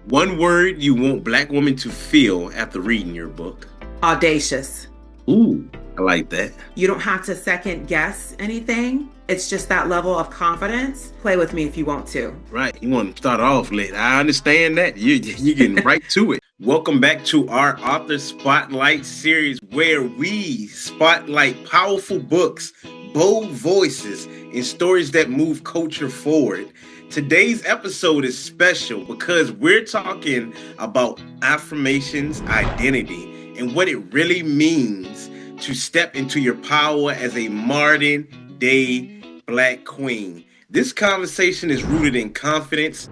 One word you want Black women to feel after reading your book. Audacious. Ooh, I like that. You don't have to second guess anything. It's just that level of confidence. Play with me if you want to. Right. You want to start off lit. I understand that. You're getting right to it. Welcome back to our Author Spotlight series, where we spotlight powerful books, bold voices, and stories that move culture forward. Today's episode is special because we're talking about affirmations, identity, and what it really means to step into your power as a modern day Black queen. This conversation is rooted in confidence,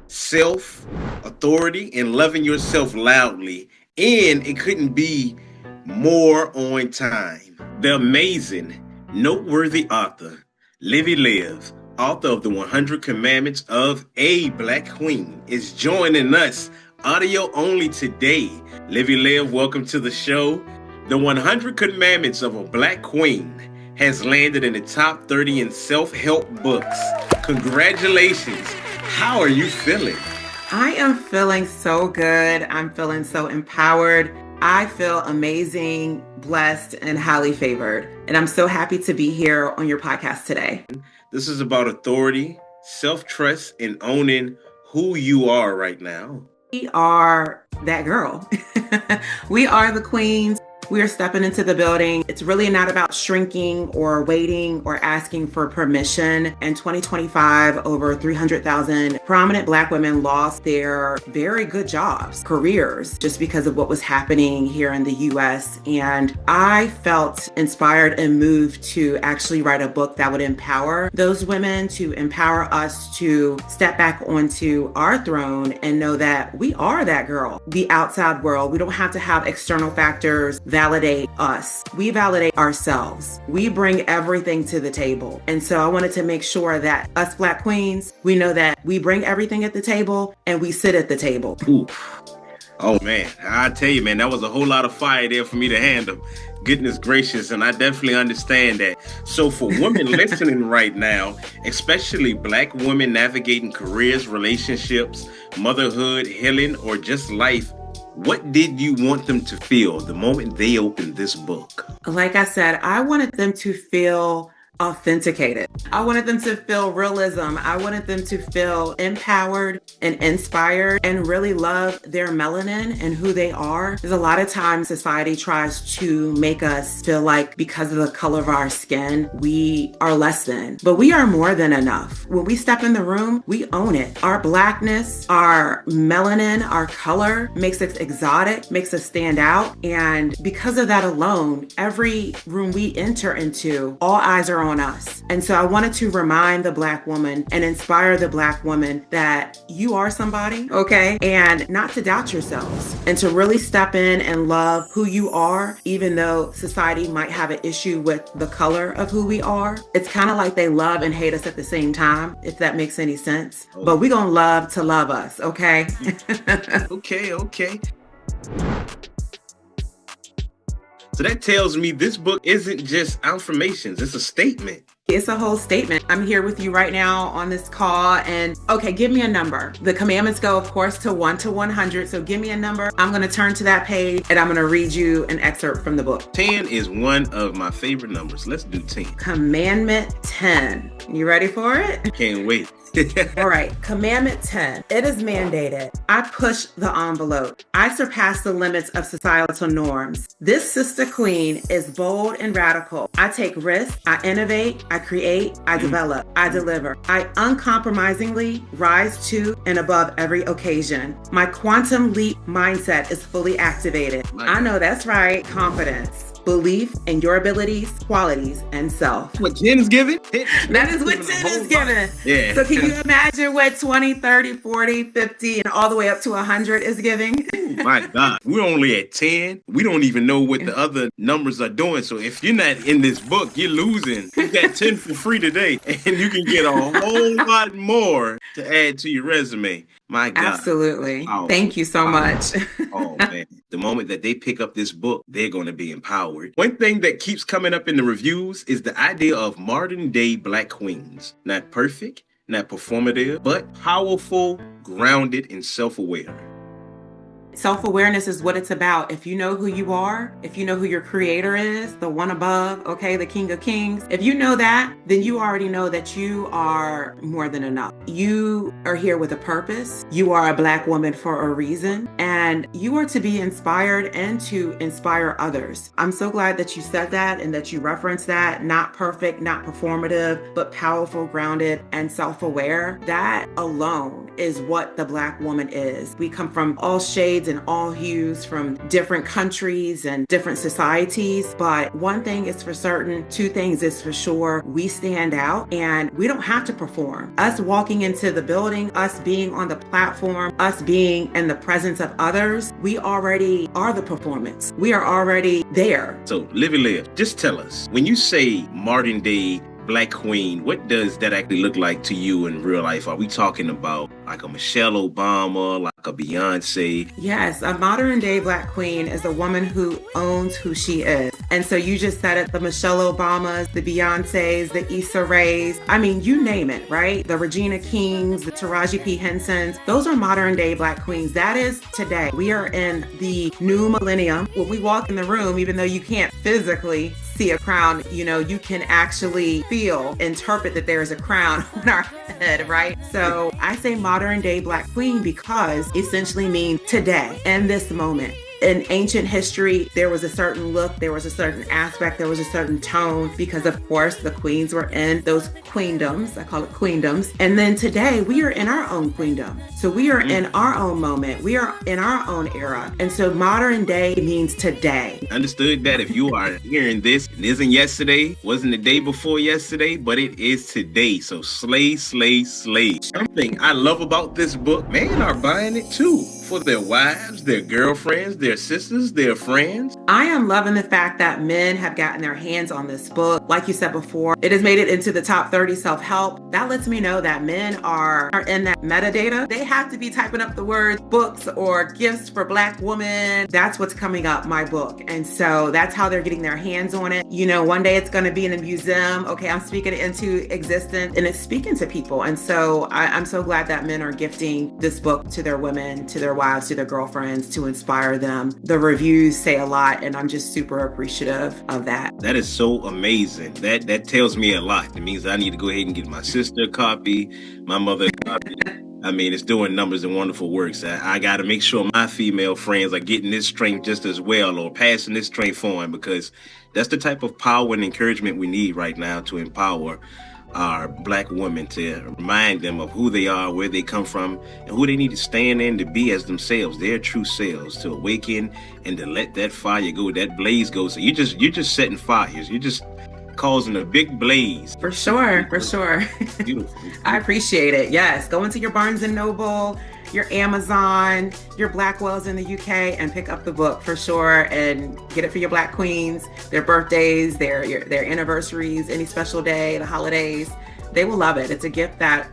self, authority, and loving yourself loudly. And it couldn't be more on time. The amazing, noteworthy author, Livy Live, author of the 100 Commandments of a Black Queen, is joining us audio only today. Livy Live, welcome to the show. The 100 Commandments of a Black Queen has landed in the top 30 in self-help books. Congratulations. How are you feeling? I am feeling so good. I'm feeling so empowered. I feel amazing, blessed, and highly favored. And I'm so happy to be here on your podcast today. This is about authority, self-trust, and owning who you are right now. We are that girl. We are the queens. We are stepping into the building. It's really not about shrinking or waiting or asking for permission. In 2025, over 300,000 prominent Black women lost their very good jobs, careers, just because of what was happening here in the US. And I felt inspired and moved to actually write a book that would empower those women, to empower us to step back onto our throne and know that we are that girl. The outside world, we don't have to have external factors validate us. We validate ourselves. We bring everything to the table. And so I wanted to make sure that us Black queens, we know that we bring everything at the table and we sit at the table. Ooh. Oh man, I tell you, man, that was a whole lot of fire there for me to handle. Goodness gracious, and I definitely understand that. So for women listening right now, especially Black women navigating careers, relationships, motherhood, healing, or just life, what did you want them to feel the moment they opened this book? Like I said, I wanted them to feel authenticated. I wanted them to feel realism. I wanted them to feel empowered and inspired and really love their melanin and who they are. There's a lot of times society tries to make us feel like because of the color of our skin, we are less than, but we are more than enough. When we step in the room, we own it. Our Blackness, our melanin, our color makes us exotic, makes us stand out. And because of that alone, every room we enter into, all eyes are on us. And so I wanted to remind the Black woman and inspire the Black woman that you are somebody, okay? And not to doubt yourselves and to really step in and love who you are, even though society might have an issue with the color of who we are. It's kind of like they love and hate us at the same time, if that makes any sense. But we're going to love to love us, okay? Okay. So that tells me this book isn't just affirmations, it's a statement. It's a whole statement. I'm here with you right now on this call and okay, give me a number. The commandments go, of course, to 1 to 100. So give me a number. I'm going to turn to that page and I'm going to read you an excerpt from the book. 10 is one of my favorite numbers. Let's do 10. Commandment 10. You ready for it? Can't wait. All right. Commandment 10. It is mandated. I push the envelope. I surpass the limits of societal norms. This sister queen is bold and radical. I take risks. I innovate. I create. I develop. I deliver. I uncompromisingly rise to and above every occasion. My quantum leap mindset is fully activated. I know that's right. Confidence. Belief in your abilities, qualities, and self. What 10 is giving? That is what 10 is giving. Yeah. So can you imagine what 20, 30, 40, 50, and all the way up to 100 is giving? My God, we're only at 10. We don't even know what the other numbers are doing. So if you're not in this book, you're losing. You got 10 for free today, and you can get a whole lot more to add to your resume. My God. Absolutely. Oh, thank you so much. Oh, man. The moment that they pick up this book, they're going to be empowered. One thing that keeps coming up in the reviews is the idea of modern day Black queens. Not perfect, not performative, but powerful, grounded, and self-aware. Self-awareness is what it's about. If you know who you are, if you know who your creator is, the one above, okay, the King of Kings, if you know that, then you already know that you are more than enough. You are here with a purpose. You are a Black woman for a reason, and you are to be inspired and to inspire others. I'm so glad that you said that and that you referenced that. Not perfect, not performative, but powerful, grounded, and self-aware. That alone is what the Black woman is. We come from all shades and all hues, from different countries and different societies. But one thing is for certain, two things is for sure. We stand out and we don't have to perform. Us walking into the building, us being on the platform, us being in the presence of others, we already are the performance. We are already there. So, Livy Liv, just tell us, when you say modern day Black queen, what does that actually look like to you in real life? Are we talking about like a Michelle Obama, like a Beyonce? Yes, a modern day Black queen is a woman who owns who she is. And so you just said it, the Michelle Obamas, the Beyoncés, the Issa Raes, I mean, you name it, right? The Regina Kings, the Taraji P. Hensons, those are modern day Black queens. That is today. We are in the new millennium. When we walk in the room, even though you can't physically see a crown, you can actually interpret that there is a crown on our head, right? So I say modern day Black queen because essentially means today and this moment. In ancient history, there was a certain look, there was a certain aspect, there was a certain tone, because of course the queens were in those queendoms. I call it queendoms. And then today we are in our own queendom. So we are in our own moment. We are in our own era. And so modern day means today. Understood that if you are hearing this, it isn't yesterday, wasn't the day before yesterday, but it is today. So slay, slay, slay. Something I love about this book, men are buying it too. For their wives, their girlfriends, their sisters, their friends. I am loving the fact that men have gotten their hands on this book. Like you said before, it has made it into the top 30 self-help. That lets me know that men are in that metadata. They have to be typing up the words books or gifts for Black women. That's what's coming up, my book. And so that's how they're getting their hands on it. One day it's going to be in a museum. Okay, I'm speaking it into existence and it's speaking to people. And so I'm so glad that men are gifting this book to their women, to their wives, to their girlfriends, to inspire them. The reviews say a lot, and I'm just super appreciative of that. That is so amazing. That tells me a lot. It means I need to go ahead and get my sister a copy, my mother a copy. I mean, it's doing numbers and wonderful works. I got to make sure my female friends are getting this strength just as well, or passing this strength on, because that's the type of power and encouragement we need right now to empower our Black women, to remind them of who they are, where they come from, and who they need to stand in to be as themselves, their true selves, to awaken and to let that fire go, that blaze go. So you're just setting fires. You're just causing a big blaze. For sure. Beautiful. I appreciate it. Yes. Go into your Barnes and Noble, your Amazon, your Blackwells in the UK, and pick up the book for sure, and get it for your Black queens, their birthdays, their anniversaries, any special day, the holidays. They will love it. It's a gift that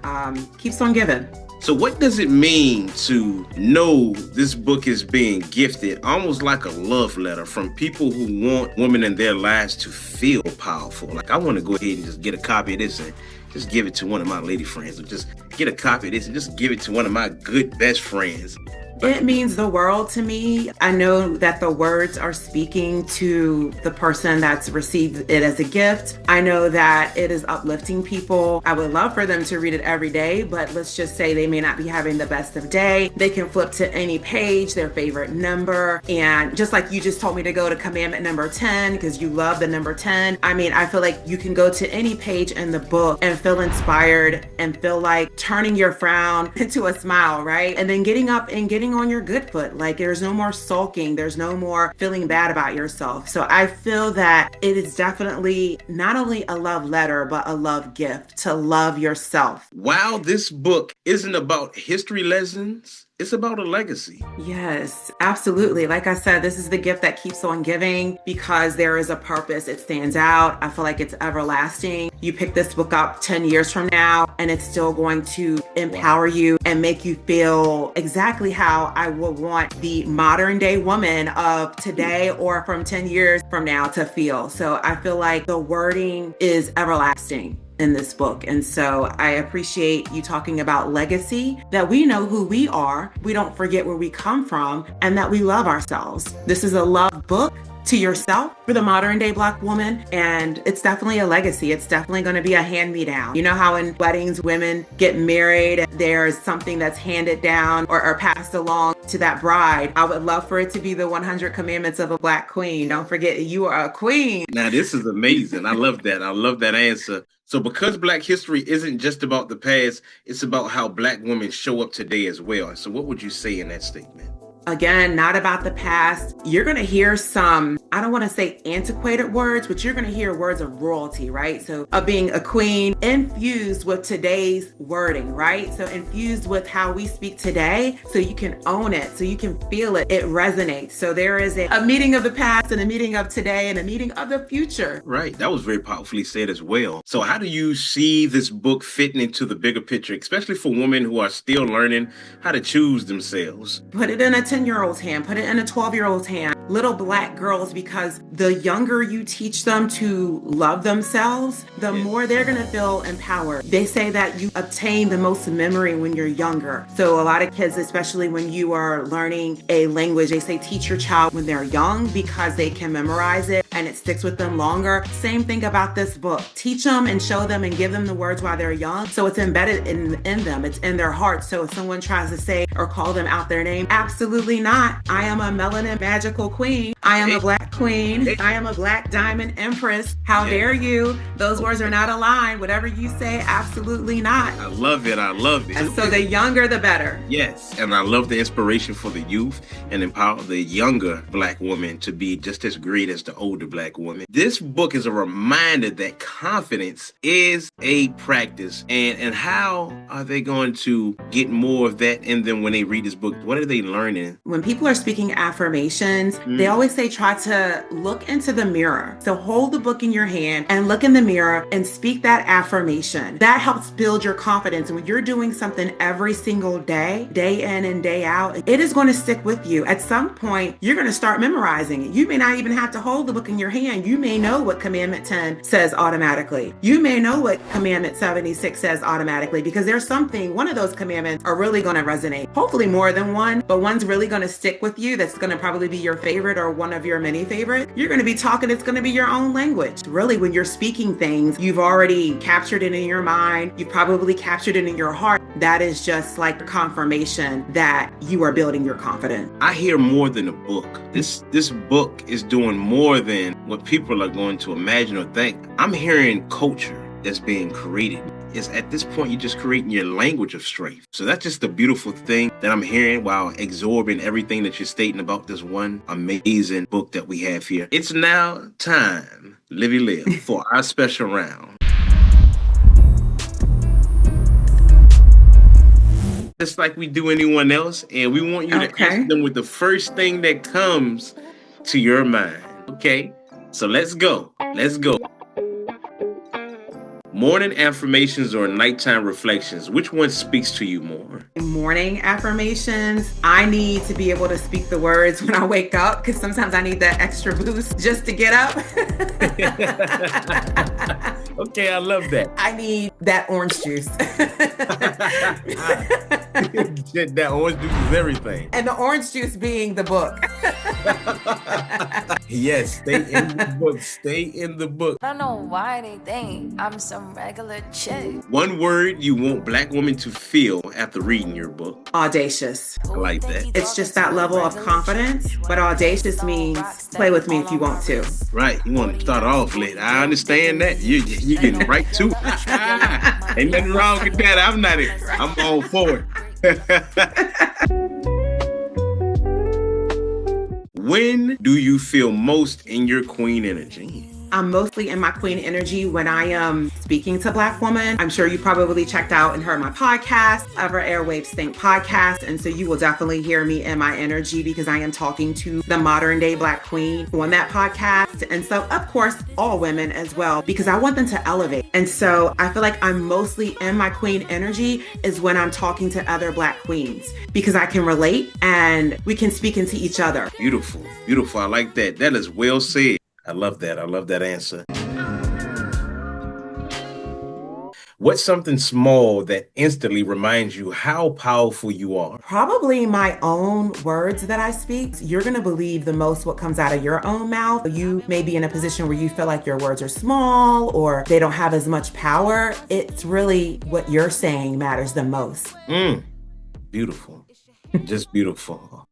keeps on giving. So what does it mean to know this book is being gifted, almost like a love letter from people who want women in their lives to feel powerful? Like, I want to go ahead and just get a copy of this and just give it to one of my lady friends, or just get a copy of this and just give it to one of my good best friends. It means the world to me. I know that the words are speaking to the person that's received it as a gift. I know that it is uplifting people. I would love for them to read it every day, but let's just say they may not be having the best of day. They can flip to any page, their favorite number. And just like you just told me to go to commandment number 10, because you love the number 10. I mean, I feel like you can go to any page in the book and feel inspired and feel like turning your frown into a smile, right? And then getting up and getting on your good foot. Like, there's no more sulking. There's no more feeling bad about yourself. So I feel that it is definitely not only a love letter, but a love gift to love yourself. While this book isn't about history lessons, it's about a legacy. Yes, absolutely. Like I said, this is the gift that keeps on giving because there is a purpose. It stands out. I feel like it's everlasting. You pick this book up 10 years from now, and it's still going to empower you and make you feel exactly how I would want the modern day woman of today or from 10 years from now to feel. So I feel like the wording is everlasting. in this book. And so I appreciate you talking about legacy, that we know who we are, we don't forget where we come from, and that we love ourselves. This is a love book to yourself for the modern day Black woman. And it's definitely a legacy. It's definitely going to be a hand-me-down. You know how in weddings, women get married, and there's something that's handed down or passed along to that bride. I would love for it to be the 100 commandments of a Black queen. Don't forget, you are a queen. Now, this is amazing. I love that. I love that answer. So because Black history isn't just about the past, it's about how Black women show up today as well. So what would you say in that statement? Again, not about the past. You're going to hear some, I don't want to say antiquated words, but you're going to hear words of royalty, right? So of being a queen infused with today's wording, right? So infused with how we speak today, so you can own it, so you can feel it. It resonates. So there is a meeting of the past and a meeting of today and a meeting of the future. Right. That was very powerfully said as well. So how do you see this book fitting into the bigger picture, especially for women who are still learning how to choose themselves? Put it in a 10-year-old's hand, put it in a 12-year-old's hand. Little Black girls, because the younger you teach them to love themselves, the more they're going to feel empowered. They say that you obtain the most memory when you're younger. So a lot of kids, especially when you are learning a language, they say teach your child when they're young because they can memorize it and it sticks with them longer. Same thing about this book. Teach them and show them and give them the words while they're young. So it's embedded in them. It's in their heart. So if someone tries to say or call them out their name, absolutely not. I am a melanin magical queen. I am a Black queen. I am a Black diamond empress. How dare you? Those words are not aligned. Whatever you say, absolutely not. I love it. I love it. And so the younger, the better. Yes. And I love the inspiration for the youth and empower the younger Black woman to be just as great as the older Black woman. This book is a reminder that confidence is a practice. And how are they going to get more of that in them when they read this book? What are they learning? When people are speaking affirmations, they always say try to look into the mirror. So hold the book in your hand and look in the mirror and speak that affirmation. That helps build your confidence. And when you're doing something every single day, day in and day out, it is going to stick with you. At some point, you're going to start memorizing it. You may not even have to hold the book in your hand. You may know what Commandment 10 says automatically. You may know what Commandment 76 says automatically, because there's something, one of those commandments are really going to resonate. Hopefully more than one, but one's really going to stick with you. That's going to probably be your favorite or one of your many favorites. You're going to be talking, it's going to be your own language. Really, when you're speaking things, you've already captured it in your mind. You've probably captured it in your heart. That is just like confirmation that you are building your confidence. I hear more than a book. This book is doing more than what people are going to imagine or think. I'm hearing culture that's being created. Is at this point, you're just creating your language of strength. So that's just the beautiful thing that I'm hearing while absorbing everything that you're stating about this one amazing book that we have here. It's now time, Livy Live, for our special round. Just like we do anyone else, and we want you to answer them with the first thing that comes to your mind. Okay, so let's go. Let's go. Morning affirmations or nighttime reflections, which one speaks to you more? Morning affirmations, I need to be able to speak the words when I wake up, because sometimes I need that extra boost just to get up. Okay, I love that. I need that orange juice. That orange juice is everything. And the orange juice being the book. Yes, stay in the book. Stay in the book. I don't know why they think I'm some regular chick. One word you want Black women to feel after reading your book. Audacious. I like that. It's just that level of confidence, but audacious means play with me if you want to. Right, you want to start off late. I understand that. You're getting right to it. Ain't nothing wrong with that. I'm all for it. When do you feel most in your queen energy? I'm mostly in my queen energy when I am speaking to Black women. I'm sure you probably checked out and heard my podcast, Airwaves Think podcast. And so you will definitely hear me in my energy because I am talking to the modern day Black queen on that podcast. And so, of course, all women as well, because I want them to elevate. And so I feel like I'm mostly in my queen energy is when I'm talking to other Black queens, because I can relate and we can speak into each other. Beautiful, beautiful. I like that. That is well said. I love that. I love that answer. What's something small that instantly reminds you how powerful you are? Probably my own words that I speak. You're going to believe the most what comes out of your own mouth. You may be in a position where you feel like your words are small or they don't have as much power. It's really what you're saying matters the most. Beautiful. Just beautiful.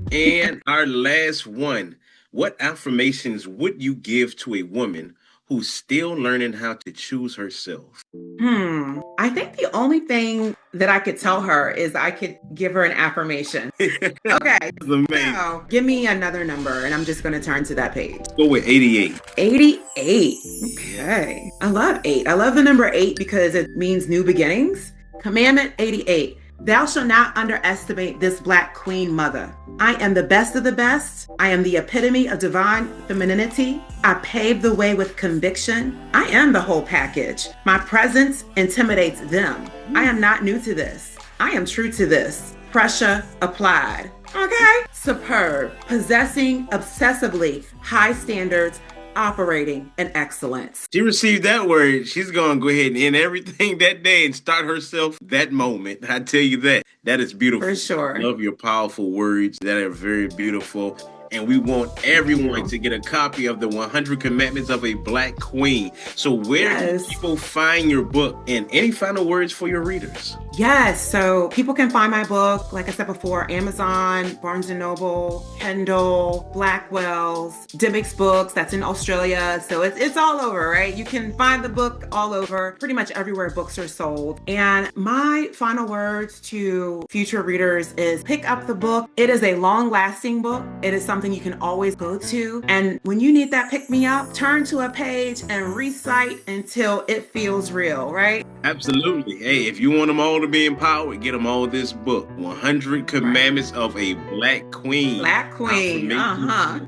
And our last one. What affirmations would you give to a woman who's still learning how to choose herself? I think the only thing that I could tell her is I could give her an affirmation. Okay. So give me another number and I'm just going to turn to that page. Go with 88. 88. Okay. I love 8. I love the number 8 because it means new beginnings. Commandment 88. Thou shalt not underestimate this Black queen mother. I am the best of the best. I am the epitome of divine femininity. I pave the way with conviction. I am the whole package. My presence intimidates them. I am not new to this. I am true to this. Pressure applied. Okay. Superb. Possessing obsessively high standards. Operating in excellence. She received that word. She's going to go ahead and end everything that day and start herself that moment. I tell you that. That is beautiful. For sure. I love your powerful words. That are very beautiful. And we want everyone to get a copy of the 100 Commandments of a Black Queen. So where can people find your book? And any final words for your readers? Yes. So people can find my book, like I said before, Amazon, Barnes & Noble, Kindle, Blackwell's, Dimmick's Books. That's in Australia. So it's all over, right? You can find the book all over, pretty much everywhere books are sold. And my final words to future readers is pick up the book. It is a long-lasting book. It is something you can always go to. And when you need that pick-me-up, turn to a page and recite until it feels real, right? Absolutely. Hey, if you want them all to be empowered, get them all this book, 100 Commandments of a Black Queen. Black Queen.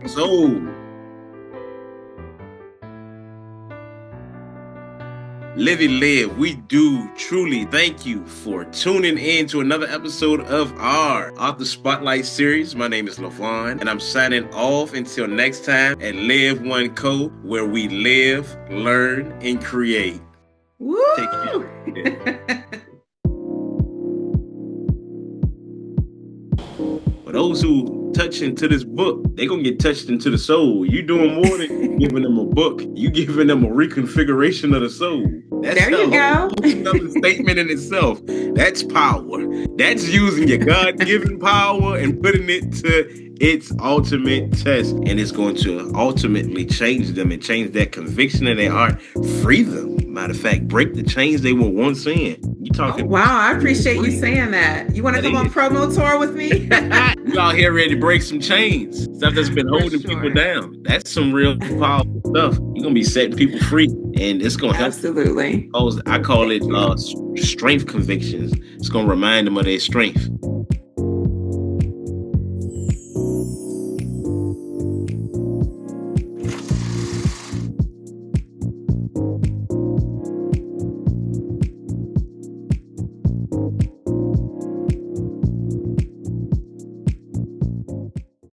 So, Livy Live, we do truly thank you for tuning in to another episode of our Author Spotlight series. My name is LaVon, and I'm signing off until next time at LIVONECO, where we live, learn, and create. Woo! Take care. For those who touch into this book, they're going to get touched into the soul. You doing more than giving them a book. You giving them a reconfiguration of the soul. That's there you go. Another statement in itself. That's power. That's using your God-given power and putting it to its ultimate test. And it's going to ultimately change them and change that conviction in their heart. Free them. Matter of fact, break the chains they were once in. You talking? Oh, wow, I appreciate you saying that. You want to come on promo tour with me? You out here ready to break some chains. Stuff that's been holding people down. That's some real powerful stuff. You're going to be setting people free. And it's going to help. Absolutely. I call it strength convictions. It's going to remind them of their strength.